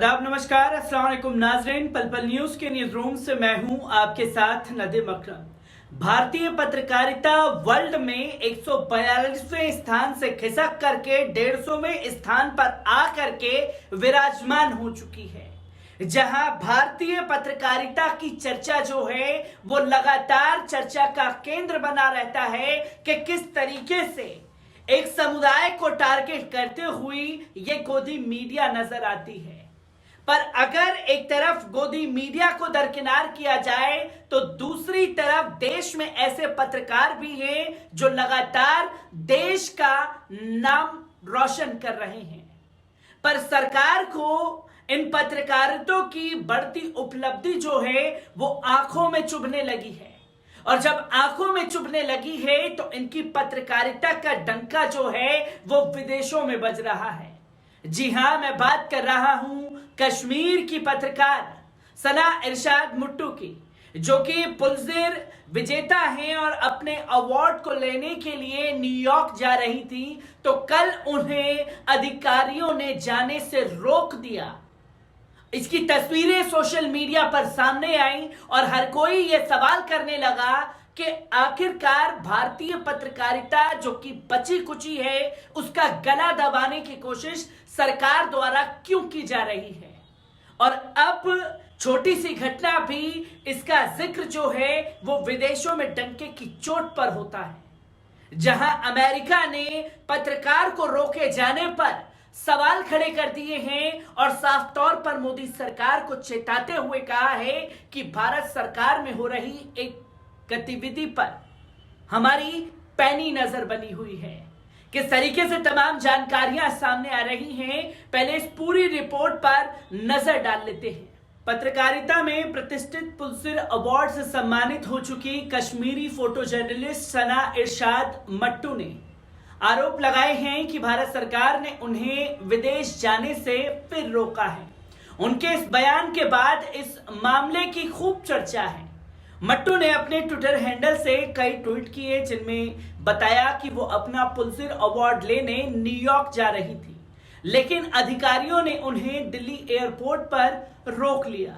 आदाब, नमस्कार, अस्सलाम वालेकुम नाज़रीन। पल पल न्यूज के न्यूज रूम से मैं हूं आपके साथ नदीम अकरम। भारतीय पत्रकारिता वर्ल्ड में 142वें स्थान से खिसक करके 150वें स्थान पर आकर के विराजमान हो चुकी है, जहां भारतीय पत्रकारिता की चर्चा जो है वो लगातार चर्चा का केंद्र बना रहता है कि किस तरीके से एक समुदाय को टारगेट करते हुए ये गोदी मीडिया नजर आती है। पर अगर एक तरफ गोदी मीडिया को दरकिनार किया जाए तो दूसरी तरफ देश में ऐसे पत्रकार भी हैं जो लगातार देश का नाम रोशन कर रहे हैं। पर सरकार को इन पत्रकारितों की बढ़ती उपलब्धि जो है वो आंखों में चुभने लगी है, और जब आंखों में चुभने लगी है तो इनकी पत्रकारिता का डंका जो है वो विदेशों में बज रहा है। जी हां, मैं बात कर रहा हूं कश्मीर की पत्रकार सना इरशाद मट्टू की, जो कि पुलित्जर विजेता हैं और अपने अवार्ड को लेने के लिए न्यूयॉर्क जा रही थी, तो कल उन्हें अधिकारियों ने जाने से रोक दिया। इसकी तस्वीरें सोशल मीडिया पर सामने आई और हर कोई यह सवाल करने लगा कि आखिरकार भारतीय पत्रकारिता जो कि बची कुची है उसका गला दबाने की कोशिश सरकार द्वारा क्यों की जा रही है। और अब छोटी सी घटना भी इसका जिक्र जो है वो विदेशों में डंके की चोट पर होता है, जहां अमेरिका ने पत्रकार को रोके जाने पर सवाल खड़े कर दिए हैं और साफ तौर पर मोदी सरकार को चेताते हुए कहा है कि भारत सरकार में हो रही एक गतिविधि पर हमारी पैनी नजर बनी हुई है। किस तरीके से तमाम जानकारियां सामने आ रही हैं, पहले इस पूरी रिपोर्ट पर नजर डाल लेते हैं। पत्रकारिता में प्रतिष्ठित पुलित्जर अवार्ड से सम्मानित हो चुकी कश्मीरी फोटो जर्नलिस्ट सना इरशाद मट्टू ने आरोप लगाए हैं कि भारत सरकार ने उन्हें विदेश जाने से फिर रोका है। उनके इस बयान के बाद इस मामले की खूब चर्चा है। मट्टू ने अपने ट्विटर हैंडल से कई ट्वीट किए, जिनमें बताया कि वो अपना पुलित्जर अवार्ड लेने न्यूयॉर्क जा रही थी, लेकिन अधिकारियों ने उन्हें दिल्ली एयरपोर्ट पर रोक लिया।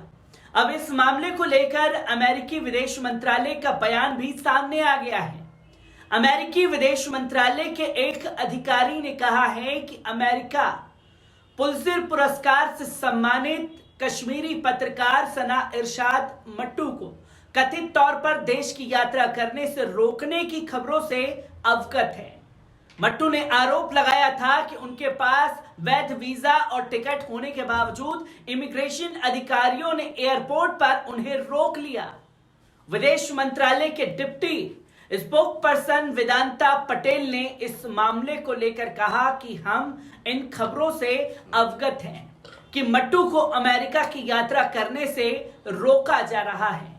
अब इस मामले को लेकर अमेरिकी विदेश मंत्रालय का बयान भी सामने आ गया है। अमेरिकी विदेश मंत्रालय के एक अधिकारी ने कहा है कि अमेरिका पुलित्जर पुरस्कार से सम्मानित कश्मीरी पत्रकार सना इरशाद मट्टू को कथित तौर पर देश की यात्रा करने से रोकने की खबरों से अवगत है। मट्टू ने आरोप लगाया था कि उनके पास वैध वीजा और टिकट होने के बावजूद इमिग्रेशन अधिकारियों ने एयरपोर्ट पर उन्हें रोक लिया। विदेश मंत्रालय के deputy spoke person Vedanta Patel ने इस मामले को लेकर कहा कि हम इन खबरों से अवगत हैं कि मट्टू को अमेरिका की यात्रा करने से रोका जा रहा है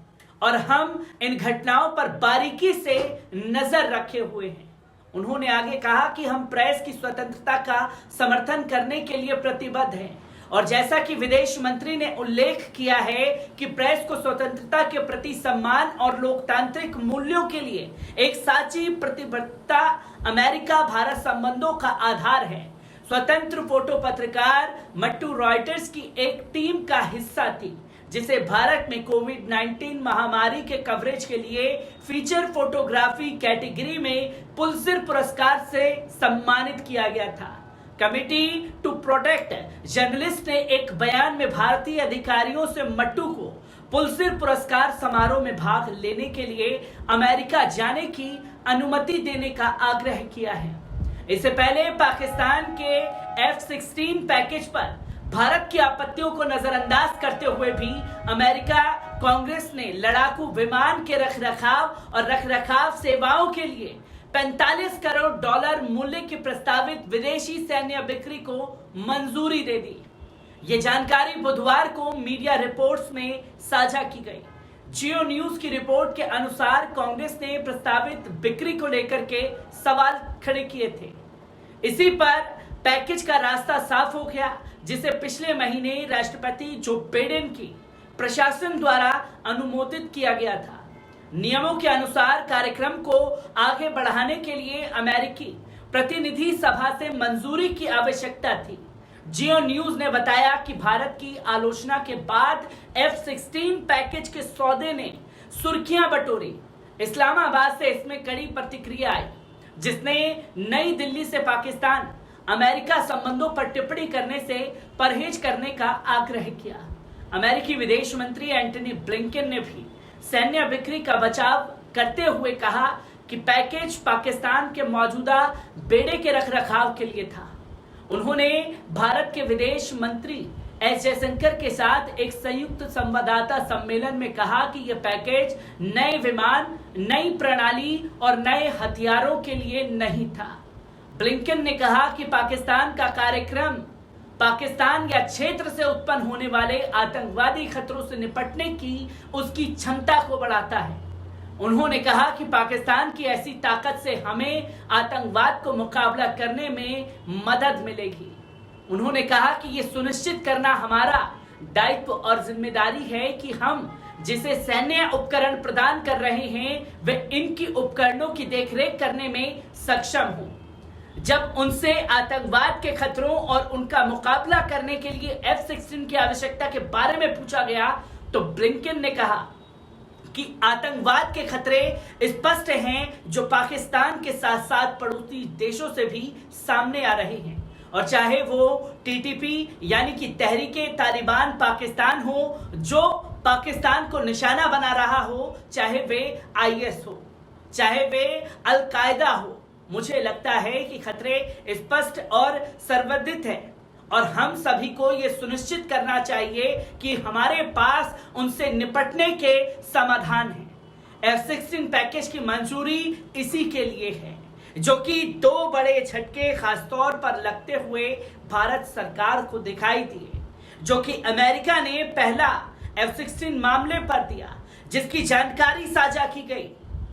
और हम इन घटनाओं पर बारीकी से नजर रखे हुए हैं। उन्होंने आगे कहा कि हम प्रेस की स्वतंत्रता का समर्थन करने के लिए प्रतिबद्ध हैं, और जैसा कि विदेश मंत्री ने उल्लेख किया है कि प्रेस को स्वतंत्रता के प्रति सम्मान और लोकतांत्रिक मूल्यों के लिए एक साची प्रतिबद्धता अमेरिका भारत संबंधों का आधार है। स्वतंत्र फोटो पत्रकार मट्टू रॉयटर्स की एक टीम का हिस्सा थी, जिसे भारत में कोविड-19 महामारी के कवरेज के लिए फीचर फोटोग्राफी कैटेगरी में पुलित्जर पुरस्कार से सम्मानित किया गया था। कमिटी टू प्रोटेक्ट जर्नलिस्ट ने एक बयान में भारतीय अधिकारियों से मट्टू को पुलित्जर पुरस्कार समारोह में भाग लेने के लिए अमेरिका जाने की अनुमति देने का आग्रह किया है। इससे पहले पाकिस्तान के F-16 पैकेज पर भारत की आपत्तियों को नजरअंदाज करते हुए भी अमेरिका कांग्रेस ने लड़ाकू विमान के रखरखाव और रखरखाव सेवाओं के लिए 45 करोड़ डॉलर मूल्य की प्रस्तावित विदेशी सैन्य बिक्री को मंजूरी दे दी। ये जानकारी बुधवार को मीडिया रिपोर्ट्स में साझा की गई। जियो न्यूज की रिपोर्ट के अनुसार कांग्रेस ने प्रस्तावित बिक्री को लेकर के सवाल खड़े किए थे। इसी पर पैकेज का रास्ता साफ हो गया, जिसे पिछले महीने राष्ट्रपति जो बाइडेन की प्रशासन द्वारा अनुमोदित किया गया था। नियमों के अनुसार कार्यक्रम को आगे बढ़ाने के लिए अमेरिकी प्रतिनिधि सभा से मंजूरी की आवश्यकता थी। जियो न्यूज ने बताया कि भारत की आलोचना के बाद F-16 पैकेज के सौदे ने सुर्खियां बटोरी। इस्लामाबाद से इसमें कड़ी प्रतिक्रिया आई, जिसने नई दिल्ली से पाकिस्तान अमेरिका संबंधों पर टिप्पणी करने से परहेज करने का आग्रह किया। अमेरिकी विदेश मंत्री एंटनी ब्लिंकन ने भी सैन्य बिक्री का बचाव करते हुए कहा कि पैकेज पाकिस्तान के मौजूदा बेड़े के रखरखाव के लिए था। उन्होंने भारत के विदेश मंत्री एस जयशंकर के साथ एक संयुक्त संवाददाता सम्मेलन में कहा कि यह पैकेज नए विमान, नई प्रणाली और नए हथियारों के लिए नहीं था। ब्लिंकन ने कहा कि पाकिस्तान का कार्यक्रम पाकिस्तान या क्षेत्र से उत्पन्न होने वाले आतंकवादी खतरों से निपटने की उसकी क्षमता को बढ़ाता है। उन्होंने कहा कि पाकिस्तान की ऐसी ताकत से हमें आतंकवाद को मुकाबला करने में मदद मिलेगी। उन्होंने कहा कि यह सुनिश्चित करना हमारा दायित्व और जिम्मेदारी है कि हम जिसे सैन्य उपकरण प्रदान कर रहे हैं वे इनकी उपकरणों की देखरेख करने में सक्षम हों। जब उनसे आतंकवाद के खतरों और उनका मुकाबला करने के लिए F-16 की आवश्यकता के बारे में पूछा गया तो ब्लिंकन ने कहा कि आतंकवाद के खतरे स्पष्ट हैं जो पाकिस्तान के साथ साथ पड़ोसी देशों से भी सामने आ रहे हैं, और चाहे वो TTP यानी कि तहरीके तालिबान पाकिस्तान हो जो पाकिस्तान को निशाना बना रहा हो, चाहे वे IS हो, चाहे वे अल-कायदा हो। मुझे लगता है कि खतरे स्पष्ट और सर्वविदित हैं और हम सभी को यह सुनिश्चित करना चाहिए कि हमारे पास उनसे निपटने के समाधान हैं। F-16 पैकेज की मंजूरी इसी के लिए है, जो कि दो बड़े झटके खासतौर पर लगते हुए भारत सरकार को दिखाई दिए, जो कि अमेरिका ने पहला F-16 मामले पर दिया, जिसकी जानकारी साझा की गई,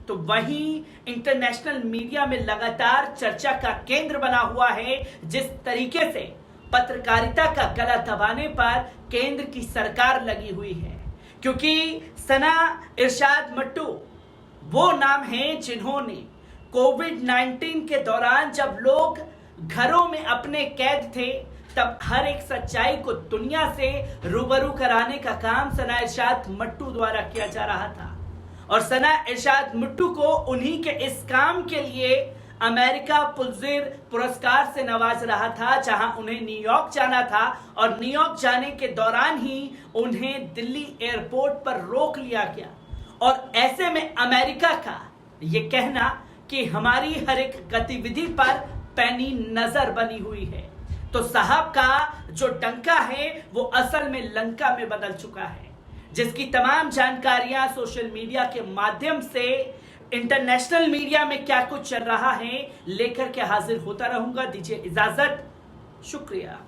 तो वहीं इंटरनेशनल मीडिया में लगातार चर्चा का केंद्र बना हुआ है जिस तरीके से पत्रकारिता का गला दबाने पर केंद्र की सरकार लगी हुई है। क्योंकि सना इरशाद मट्टू वो नाम है जिन्होंने कोविड-19 के दौरान जब लोग घरों में अपने कैद थे तब हर एक सच्चाई को दुनिया से रूबरू कराने का काम सना इरशाद मट्टू द्वारा किया जा रहा था, और सना इरशाद मट्टू को उन्हीं के इस काम के लिए अमेरिका पुलित्जर पुरस्कार से नवाज रहा था, जहां उन्हें न्यूयॉर्क जाना था और न्यूयॉर्क जाने के दौरान ही उन्हें दिल्ली एयरपोर्ट पर रोक लिया गया। और ऐसे में अमेरिका का ये कहना कि हमारी हर एक गतिविधि पर पैनी नजर बनी हुई है, तो साहब का जो डंका है वो असल में लंका में बदल चुका है, जिसकी तमाम जानकारियां सोशल मीडिया के माध्यम से इंटरनेशनल मीडिया में क्या कुछ चल रहा है लेकर के हाजिर होता रहूंगा। दीजिए इजाजत, शुक्रिया।